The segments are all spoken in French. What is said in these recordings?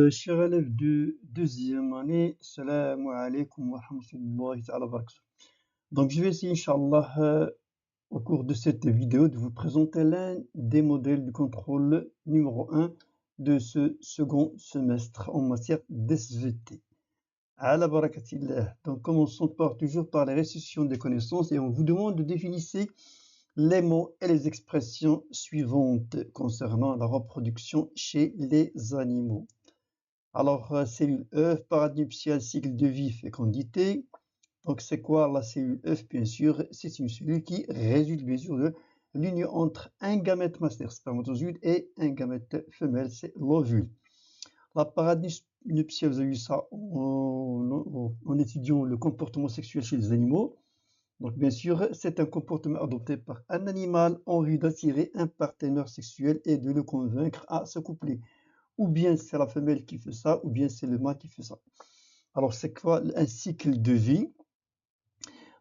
Chers élèves de deuxième année, salam alaikum wa rahmatullahi ta'ala wa barakatuh. Donc, je vais essayer, Inch'Allah, au cours de cette vidéo, de vous présenter l'un des modèles du contrôle numéro 1 de ce second semestre en matière d'SVT. Ala barakatillah. Donc, commençons toujours par la restitution des connaissances et on vous demande de définir les mots et les expressions suivantes concernant la reproduction chez les animaux. Alors, cellule œuf, paradis nuptial, cycle de vie, fécondité. Donc, c'est quoi la cellule œuf? Bien sûr, c'est une cellule qui résulte bien sûr de l'union entre un gamète masculin, spermatozoïde, et un gamète femelle, c'est l'ovule. La paradis nuptial, vous avez vu ça en étudiant le comportement sexuel chez les animaux. Donc, bien sûr, c'est un comportement adopté par un animal en vue d'attirer un partenaire sexuel et de le convaincre à s'accoupler. Ou bien c'est la femelle qui fait ça, ou bien c'est le mâle qui fait ça. Alors, c'est quoi un cycle de vie?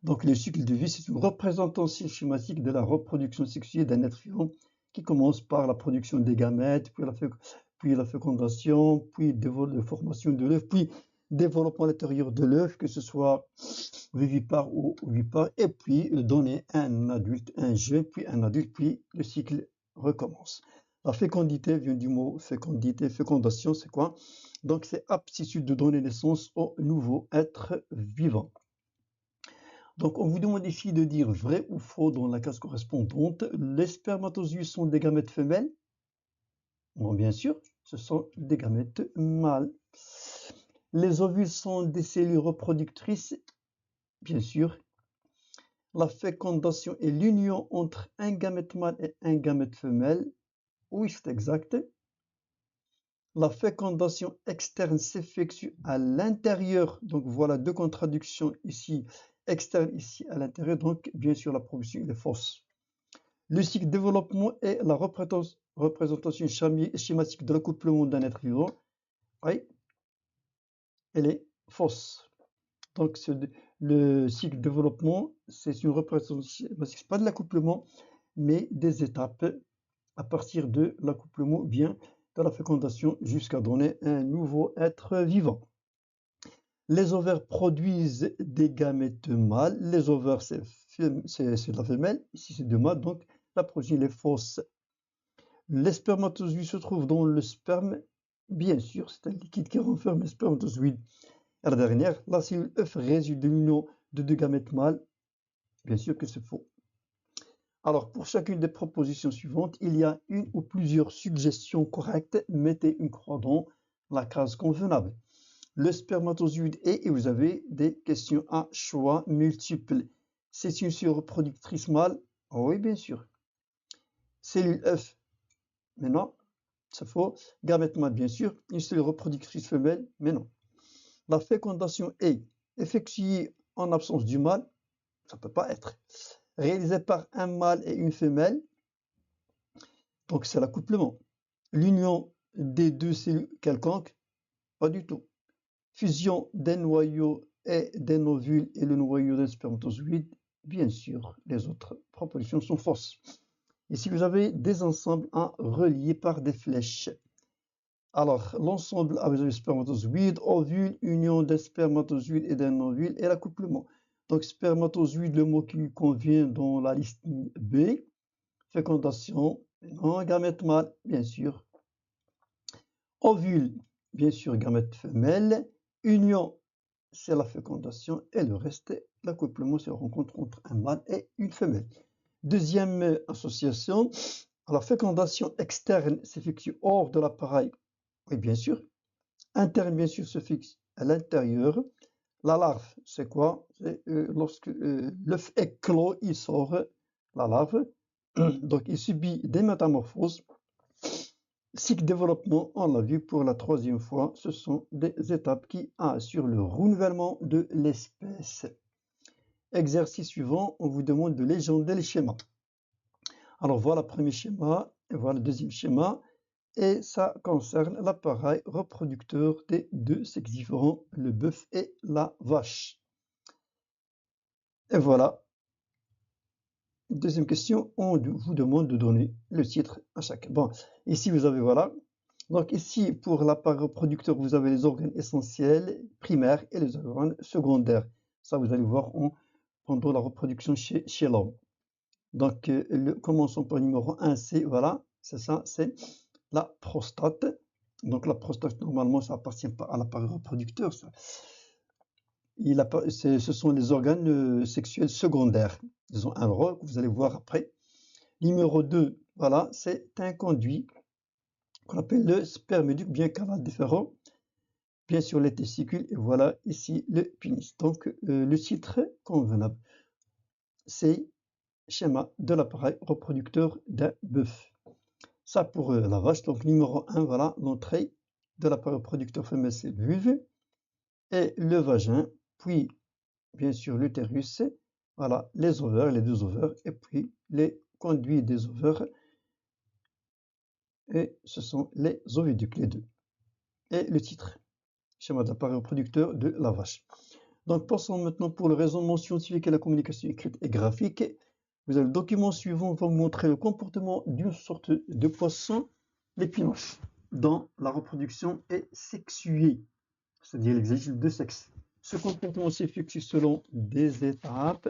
Donc, le cycle de vie, c'est une représentation schématique de la reproduction sexuelle d'un être vivant qui commence par la production des gamètes, puis la fécondation, puis la formation de l'œuf, puis développement à l'intérieur de l'œuf, que ce soit vivipare ou ovipare, et puis donner un adulte, un jeune, puis un adulte, puis le cycle recommence. La fécondité vient du mot fécondité. Fécondation, c'est quoi? Donc, c'est aptitude de donner naissance au nouveau être vivant. Donc, on vous demande ici de dire vrai ou faux dans la case correspondante. Les spermatozoïdes sont des gamètes femelles? Bon, bien sûr, ce sont des gamètes mâles. Les ovules sont des cellules reproductrices? Bien sûr. La fécondation est l'union entre un gamète mâle et un gamète femelle? Oui, c'est exact. La fécondation externe s'effectue à l'intérieur. Donc voilà deux contradictions ici, externe ici à l'intérieur. Donc bien sûr la production est fausse. Le cycle de développement est la représentation schématique de l'accouplement d'un être vivant. Oui, elle est fausse. Donc le cycle de développement, c'est une représentation schématique, pas de l'accouplement, mais des étapes à partir de l'accouplement ou bien de la fécondation jusqu'à donner un nouveau être vivant. Les ovaires produisent des gamètes mâles. Les ovaires, c'est de la femelle. Ici, c'est de mâle, donc la progénie est fausse. Les spermatozoïdes se trouvent dans le sperme. Bien sûr, c'est un liquide qui renferme les spermatozoïdes. Et la dernière, la cellule œuf résulte de l'union de deux gamètes mâles. Bien sûr que c'est faux. Alors, pour chacune des propositions suivantes, il y a une ou plusieurs suggestions correctes. Mettez une croix dans la case convenable. Le spermatozoïde est, et vous avez des questions à choix multiples. C'est une cellule reproductrice mâle? Oui, bien sûr. Cellule œuf? Mais non, c'est faux. Gamète mâle, bien sûr. Une cellule reproductrice femelle? Mais non. La fécondation est effectuée en absence du mâle? Ça ne peut pas être. Réalisée par un mâle et une femelle? Donc c'est l'accouplement. L'union des deux cellules quelconques? Pas du tout. Fusion des noyaux et des ovules et le noyau des spermatozoïdes? Bien sûr, les autres propositions sont fausses. Ici, vous avez des ensembles à relier par des flèches. Alors, l'ensemble avec les spermatozoïdes, ovules, union des spermatozoïdes et d'un ovule et l'accouplement. Donc, spermatozoïde, le mot qui lui convient dans la liste B. Fécondation, non, gamète mâle, bien sûr. Ovule, bien sûr, gamète femelle. Union, c'est la fécondation. Et le reste, l'accouplement, c'est la rencontre entre un mâle et une femelle. Deuxième association, la fécondation externe s'effectue hors de l'appareil. Oui, bien sûr. Interne, bien sûr, se fixe à l'intérieur. La larve, c'est quoi? C'est lorsque l'œuf éclot, il sort la larve. Donc, il subit des métamorphoses. Cycle de développement, on l'a vu pour la troisième fois, ce sont des étapes qui assurent le renouvellement de l'espèce. Exercice suivant, on vous demande de légender les schémas. Alors voilà le premier schéma, et voilà le deuxième schéma, et ça concerne l'appareil reproducteur des deux sexes différents, le bœuf et la vache. Et voilà. Deuxième question, on vous demande de donner le titre à chacun. Bon, ici vous avez, voilà, Donc ici, pour l'appareil reproducteur, vous avez les organes essentiels, primaires, et les organes secondaires. Ça, vous allez voir pendant la reproduction chez l'homme. Donc, commençons par le numéro 1, c'est, voilà, c'est ça, c'est la prostate. Donc la prostate, normalement, ça appartient pas à l'appareil reproducteur. Ce sont les organes sexuels secondaires. Ils ont un rôle que vous allez voir après. Numéro 2, voilà, c'est un conduit qu'on appelle le sperméduc, bien canal déférent. Bien sûr, les testicules, et voilà ici le pénis. Donc, le titre convenable, c'est schéma de l'appareil reproducteur d'un bœuf. Ça pour la vache. Donc, numéro 1, voilà l'entrée de l'appareil reproducteur femelle, c'est le vulve et le vagin, puis bien sûr l'utérus, voilà les ovaires, les deux ovaires, et puis les conduits des ovaires, et ce sont les oviducs, les deux. Et le titre, schéma de l'appareil reproducteur de la vache. Donc, passons maintenant pour le raisonnement scientifique et la communication écrite et graphique. Vous avez le document suivant va vous montrer le comportement d'une sorte de poisson, l'épinoche, dans la reproduction est sexuée, c'est-à-dire l'exercice de sexe. Ce comportement s'effectue selon des étapes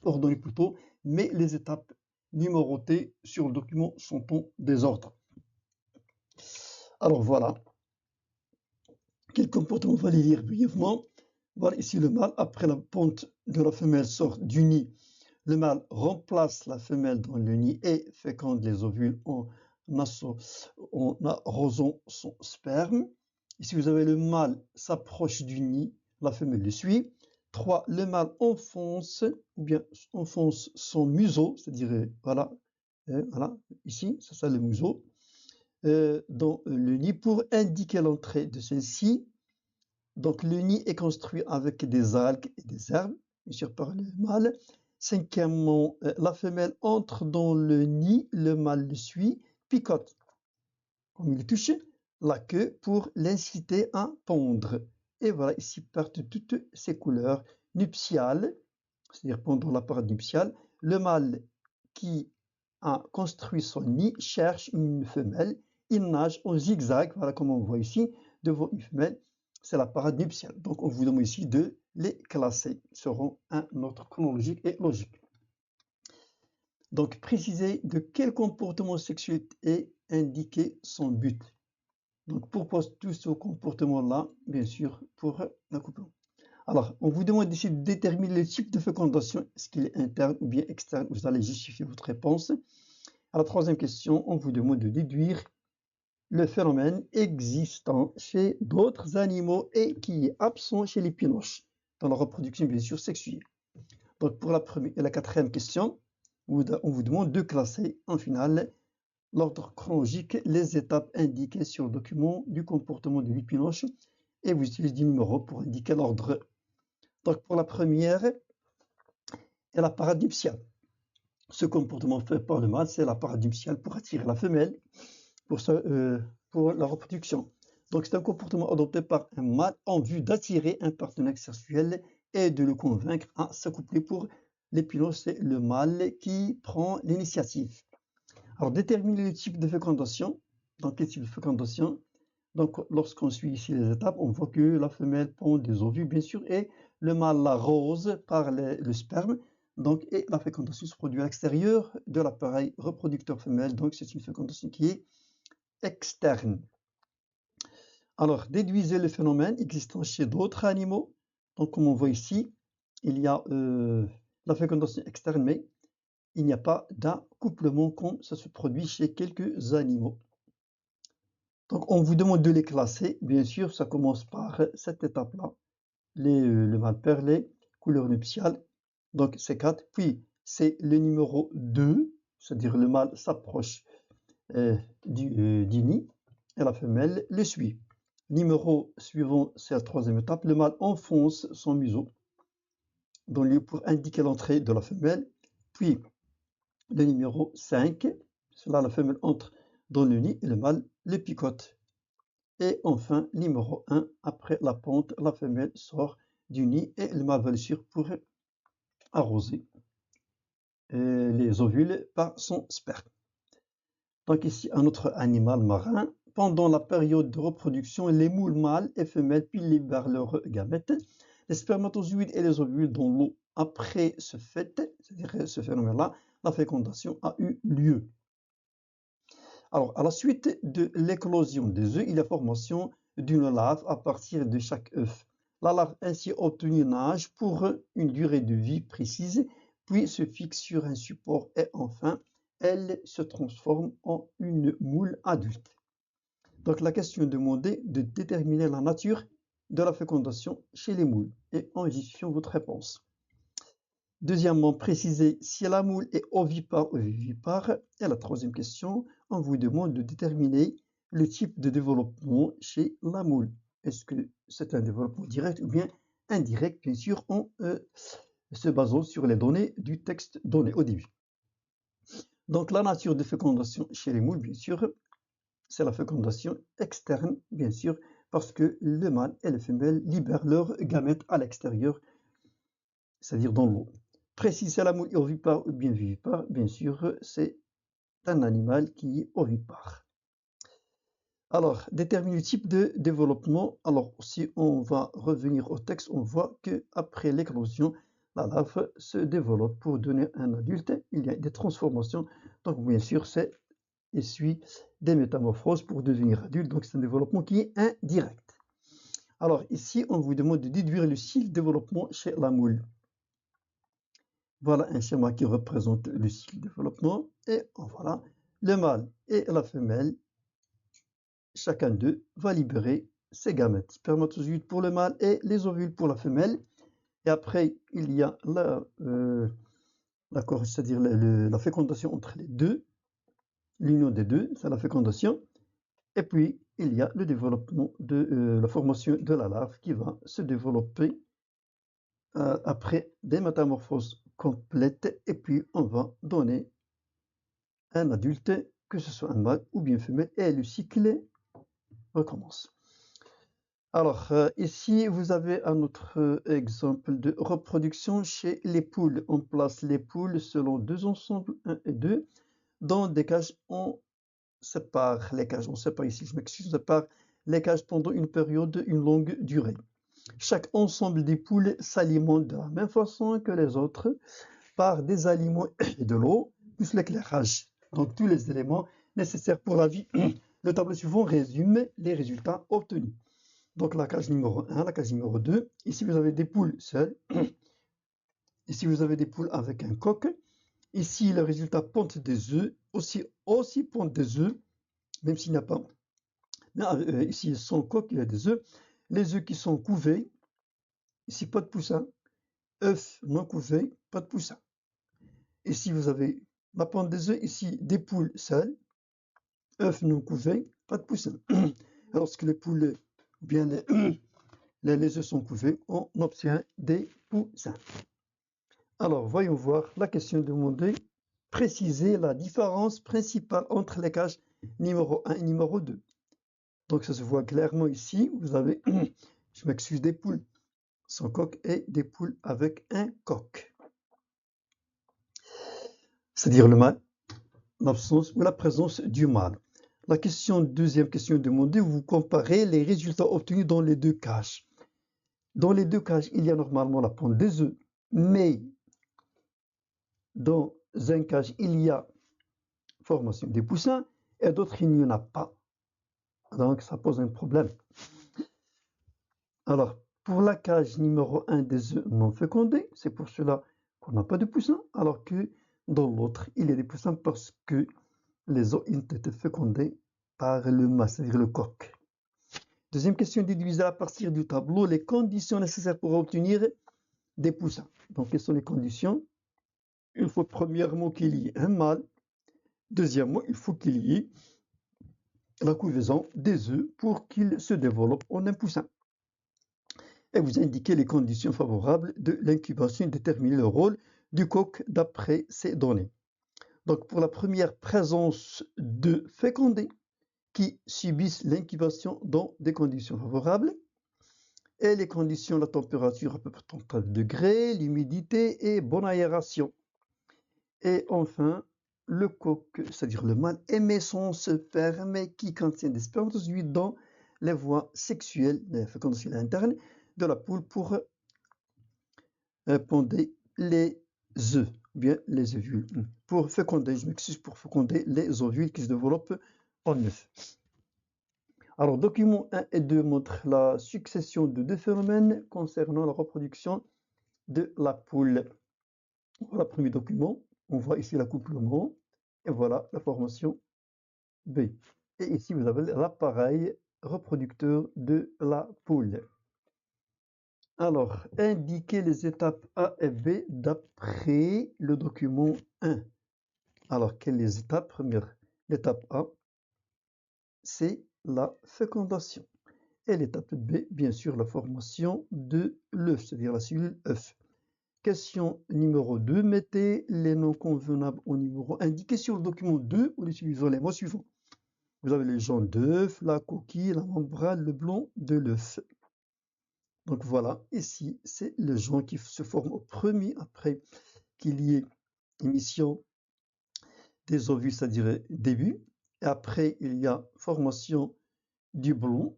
ordonnées plutôt, mais les étapes numérotées sur le document sont en désordre. Alors voilà, quel comportement on va les lire brièvement. Voilà ici le mâle, après la ponte de la femelle sort du nid. Le mâle remplace la femelle dans le nid et féconde les ovules en arrosant son sperme. Ici vous avez le mâle s'approche du nid, la femelle le suit. 3. Le mâle enfonce son museau, c'est-à-dire voilà, voilà, ici, c'est ça le museau, dans le nid pour indiquer l'entrée de celle-ci. Donc le nid est construit avec des algues et des herbes, bien sûr par le mâle. 5e, la femelle entre dans le nid, le mâle le suit, picote, comme il touche la queue pour l'inciter à pondre. Et voilà, ici partent toutes ces couleurs nuptiales, c'est-à-dire pendant la parade nuptiale. Le mâle qui a construit son nid cherche une femelle, il nage en zigzag, voilà comme on voit ici, devant une femelle. C'est la parade nuptiale. Donc, on vous demande ici de les classer. Ils seront un ordre chronologique et logique. Donc, préciser de quel comportement sexuel est indiqué son but. Donc, pourquoi tout ce comportement-là? Bien sûr, pour l'accouplement. Alors, on vous demande ici de déterminer le type de fécondation. Est-ce qu'il est interne ou bien externe? Vous allez justifier votre réponse. À la 3e question, on vous demande de déduire le phénomène existant chez d'autres animaux et qui est absent chez les pinoches, dans la reproduction bien sûr sexuée. Donc pour la 4e question, on vous demande de classer en finale l'ordre chronologique, les étapes indiquées sur le document du comportement de l'épinoche et vous utilisez des numéros pour indiquer l'ordre. Donc pour la première, et la parade nuptiale. Ce comportement fait par le mâle, c'est la parade nuptiale pour attirer la femelle pour la reproduction. Donc c'est un comportement adopté par un mâle en vue d'attirer un partenaire sexuel et de le convaincre à s'accoupler. Pour l'épinoche, c'est le mâle qui prend l'initiative. Alors déterminer le type de fécondation. Dans quel type de fécondation? Donc lorsqu'on suit ici les étapes, on voit que la femelle pond des ovules bien sûr et le mâle l'arrose par le sperme. Donc, et la fécondation se produit à l'extérieur de l'appareil reproducteur femelle. Donc c'est une fécondation qui est externe. Alors, déduisez le phénomène existant chez d'autres animaux. Donc, comme on voit ici, il y a la fécondation externe, mais il n'y a pas d'accouplement comme ça se produit chez quelques animaux. Donc, on vous demande de les classer. Bien sûr, ça commence par cette étape-là. Le mâle perlé, couleur nuptiale. Donc, c'est 4. Puis, c'est le numéro 2, c'est-à-dire le mâle s'approche du nid et la femelle le suit. Numéro suivant, c'est la 3e étape. Le mâle enfonce son museau dans le lieu pour indiquer l'entrée de la femelle. Puis, le numéro 5, c'est là la femelle entre dans le nid et le mâle le picote. Et enfin, numéro 1, après la ponte, la femelle sort du nid et le mâle va le suivre pour arroser les ovules par son sperme. Donc ici, un autre animal marin pendant la période de reproduction, les moules mâles et femelles libèrent leurs gamètes, les spermatozoïdes et les ovules dans l'eau. Après ce fait, c'est-à-dire ce phénomène-là, la fécondation a eu lieu. Alors, à la suite de l'éclosion des œufs, il y a formation d'une larve à partir de chaque œuf. La larve ainsi obtenue nage pour une durée de vie précise, puis se fixe sur un support et enfin, elle se transforme en une moule adulte. Donc la question demandait de déterminer la nature de la fécondation chez les moules et en justifiant votre réponse. Deuxièmement, préciser si la moule est ovipare ou vivipare. Et la troisième question, on vous demande de déterminer le type de développement chez la moule. Est-ce que c'est un développement direct ou bien indirect, bien sûr, en se basant sur les données du texte donné au début. Donc la nature de fécondation chez les moules, bien sûr, c'est la fécondation externe, bien sûr, parce que le mâle et la femelle libèrent leurs gamètes à l'extérieur, c'est-à-dire dans l'eau. Préciser la moule est ovipare ou bien vivipare, bien sûr, c'est un animal qui est ovipare. Alors, déterminer le type de développement. Alors, si on va revenir au texte, on voit qu'après l'éclosion, la larve se développe pour donner un adulte. Il y a des transformations. Donc, bien sûr, il suit des métamorphoses pour devenir adulte. Donc, c'est un développement qui est indirect. Alors, ici, on vous demande de déduire le cycle de développement chez la moule. Voilà un schéma qui représente le cycle de développement. Et voilà, le mâle et la femelle, chacun d'eux va libérer ses gamètes. Spermatozoïdes pour le mâle et les ovules pour la femelle. Et après, il y a c'est-à-dire la fécondation entre les deux. L'union des deux, c'est la fécondation. Et puis, il y a le développement de la formation de la larve qui va se développer après des métamorphoses complètes. Et puis, on va donner un adulte, que ce soit un mâle ou bien femelle, et le cycle recommence. Alors, ici, vous avez un autre exemple de reproduction chez les poules. On place les poules selon deux ensembles, 1 et 2, dans des cages. On sépare les cages, on sépare ici, je m'excuse, on sépare les cages pendant une période, une longue durée. Chaque ensemble des poules s'alimente de la même façon que les autres par des aliments et de l'eau, plus l'éclairage. Donc, tous les éléments nécessaires pour la vie. Le tableau suivant résume les résultats obtenus. Donc, la cage numéro 1, la cage numéro 2. Ici, vous avez des poules seules. Ici, vous avez des poules avec un coq. Ici, le résultat ponte des œufs. Aussi ponte des œufs, même s'il n'y a pas. Ici, sans coq, il y a des œufs. Les œufs qui sont couvés. Ici, pas de poussin. œufs non couverts, pas de poussin. Ici, vous avez la ponte des œufs, ici, des poules seules, œufs non couverts, pas de poussin. Lorsque les poules, ou bien les œufs sont couverts, on obtient des poussins. Alors, voyons voir la question demandée. Préciser la différence principale entre les cages numéro 1 et numéro 2. Donc, ça se voit clairement ici. Vous avez, je m'excuse, des poules sans coq et des poules avec un coq. C'est-à-dire le mâle, l'absence ou la présence du mâle. La deuxième question demandée, vous comparez les résultats obtenus dans les deux cages. Dans les deux cages, il y a normalement la ponte des œufs, mais dans un cage, il y a formation des poussins et d'autres, il n'y en a pas. Donc, ça pose un problème. Alors, pour la cage numéro 1 des œufs non fécondés, c'est pour cela qu'on n'a pas de poussins, alors que dans l'autre, il y a des poussins parce que les œufs ont été fécondés par le mâle, c'est-à-dire le coq. Deuxième question, déduisez à partir du tableau les conditions nécessaires pour obtenir des poussins. Donc, quelles sont les conditions? Il faut premièrement qu'il y ait un mâle. Deuxièmement, il faut qu'il y ait la couvaison des œufs pour qu'ils se développent en un poussin. Et vous indiquez les conditions favorables de l'incubation et déterminez le rôle du coq d'après ces données. Donc, pour la première, présence de fécondés qui subissent l'incubation dans des conditions favorables. Et les conditions, la température à peu près 30 degrés, l'humidité et bonne aération. Et enfin, le coq, c'est-à-dire le mâle, émet son sperme qui contient des spermatozoïdes dans les voies sexuelles, les fécondations internes de la poule pour ponder les œufs, bien les ovules. Pour féconder, je m'excuse, pour féconder les ovules qui se développent en œufs. Alors, document 1 et 2 montrent la succession de deux phénomènes concernant la reproduction de la poule. Voilà, premier document, on voit ici l'accouplement, et voilà la formation B. Et ici, vous avez l'appareil reproducteur de la poule. Alors, indiquez les étapes A et B d'après le document 1. Alors, quelles les étapes? Première, l'étape A, c'est la fécondation. Et l'étape B, bien sûr, la formation de l'œuf, c'est-à-dire la cellule œuf. Question numéro 2, mettez les noms convenables au numéro indiqué sur le document 2 ou utilisant les mots suivants. Vous avez les jaune d'œuf, la coquille, la membrane, le blanc de l'œuf. Donc voilà, ici, c'est le jaune qui se forme au premier après qu'il y ait émission des ovules, c'est-à-dire début. Et après, il y a formation du blanc,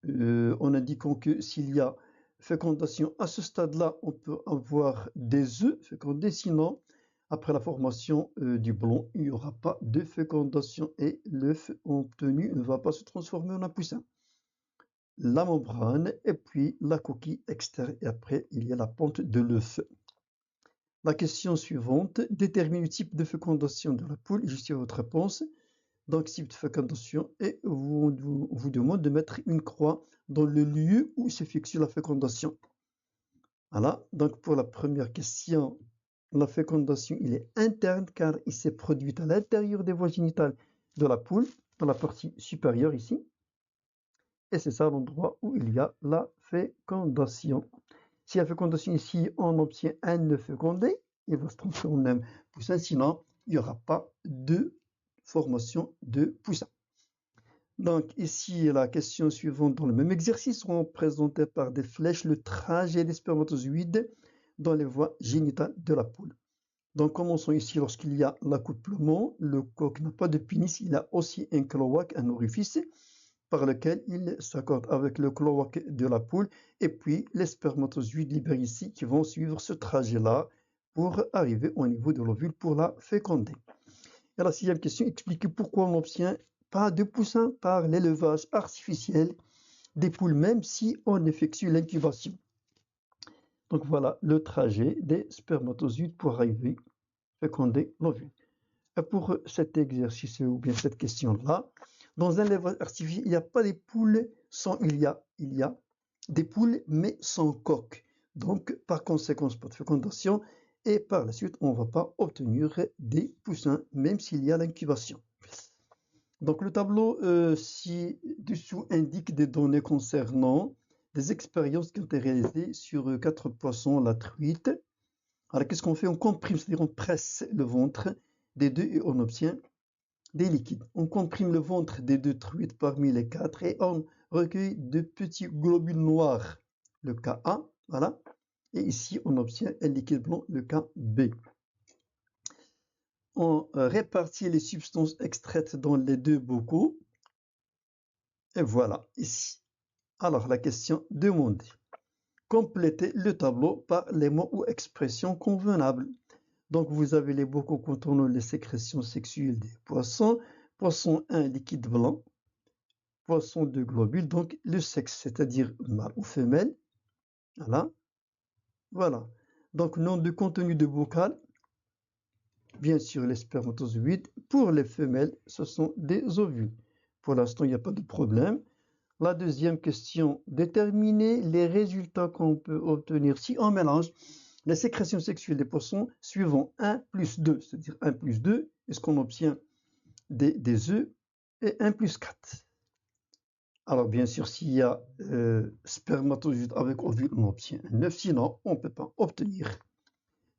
en indiquant que s'il y a fécondation à ce stade-là, on peut avoir des œufs fécondés. Sinon, après la formation du blanc, il n'y aura pas de fécondation et l'œuf obtenu ne va pas se transformer en un poussin. La membrane et puis la coquille externe et après il y a la pente de l'œuf. La question suivante, détermine le type de fécondation de la poule, justifiez votre réponse. Donc type de fécondation et vous demande de mettre une croix dans le lieu où s'effectue la fécondation. Voilà, donc pour la première question, la fécondation il est interne car il s'est produit à l'intérieur des voies génitales de la poule, dans la partie supérieure ici. Et c'est ça l'endroit où il y a la fécondation. Si la fécondation ici, on obtient un œuf fécondé, il va se transformer en un poussin, sinon il n'y aura pas de formation de poussin. Donc ici, la question suivante dans le même exercice seront présentées par des flèches le trajet des spermatozoïdes dans les voies génitales de la poule. Donc commençons ici lorsqu'il y a l'accouplement, le coq n'a pas de pénis, il a aussi un cloaque, un orifice par lequel il s'accorde avec le cloaque de la poule et puis les spermatozoïdes libérés ici qui vont suivre ce trajet-là pour arriver au niveau de l'ovule pour la féconder. Et la sixième question, expliquez pourquoi on n'obtient pas de poussins par l'élevage artificiel des poules même si on effectue l'incubation. Donc voilà le trajet des spermatozoïdes pour arriver à féconder l'ovule. Et pour cet exercice ou bien cette question-là, dans un élevage artificiel, il n'y a pas des poules sans, il y a des poules mais sans coque. Donc, par conséquent, pas de fécondation et par la suite, on ne va pas obtenir des poussins même s'il y a l'incubation. Donc, le tableau ci-dessous indique des données concernant des expériences qui ont été réalisées sur 4 poissons, la truite. Alors, qu'est-ce qu'on fait? On comprime, c'est-à-dire on presse le ventre des deux et on obtient des liquides. On comprime le ventre des deux truites parmi les 4 et on recueille de petits globules noirs, le cas A, voilà. Et ici, on obtient un liquide blanc, le cas B. On répartit les substances extraites dans les deux bocaux. Et voilà, ici. Alors, la question demandée. Complétez le tableau par les mots ou expressions convenables. Donc, vous avez les bocaux contenant les sécrétions sexuelles des poissons. Poisson 1, liquide blanc. Poisson 2, globules. Donc, le sexe, c'est-à-dire mâle ou femelle. Voilà. Voilà. Donc, nom de contenu de bocal. Bien sûr, les spermatozoïdes. Pour les femelles, ce sont des ovules. Pour l'instant, il n'y a pas de problème. La deuxième question, déterminer les résultats qu'on peut obtenir si on mélange les sécrétions sexuelles des poissons suivant 1 plus 2, c'est-à-dire 1 plus 2, est-ce qu'on obtient des œufs, et 1 plus 4. Alors bien sûr, s'il y a spermatozoïdes avec ovule, on obtient un œuf, sinon on ne peut pas obtenir.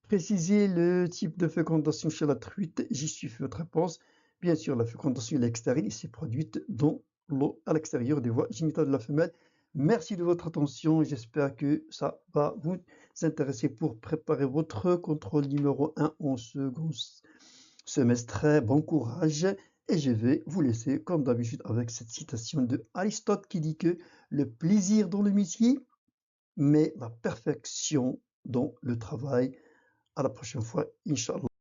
Précisez le type de fécondation chez la truite, j'y suis fait votre réponse. Bien sûr, la fécondation est extérieure, s'est produite dans l'eau à l'extérieur des voies génitales de la femelle. Merci de votre attention, j'espère que ça va vous intéresser pour préparer votre contrôle numéro 1 en seconde semestre, bon courage et je vais vous laisser comme d'habitude avec cette citation de Aristote qui dit que le plaisir dans le métier, mais la perfection dans le travail. À la prochaine fois, Inch'Allah.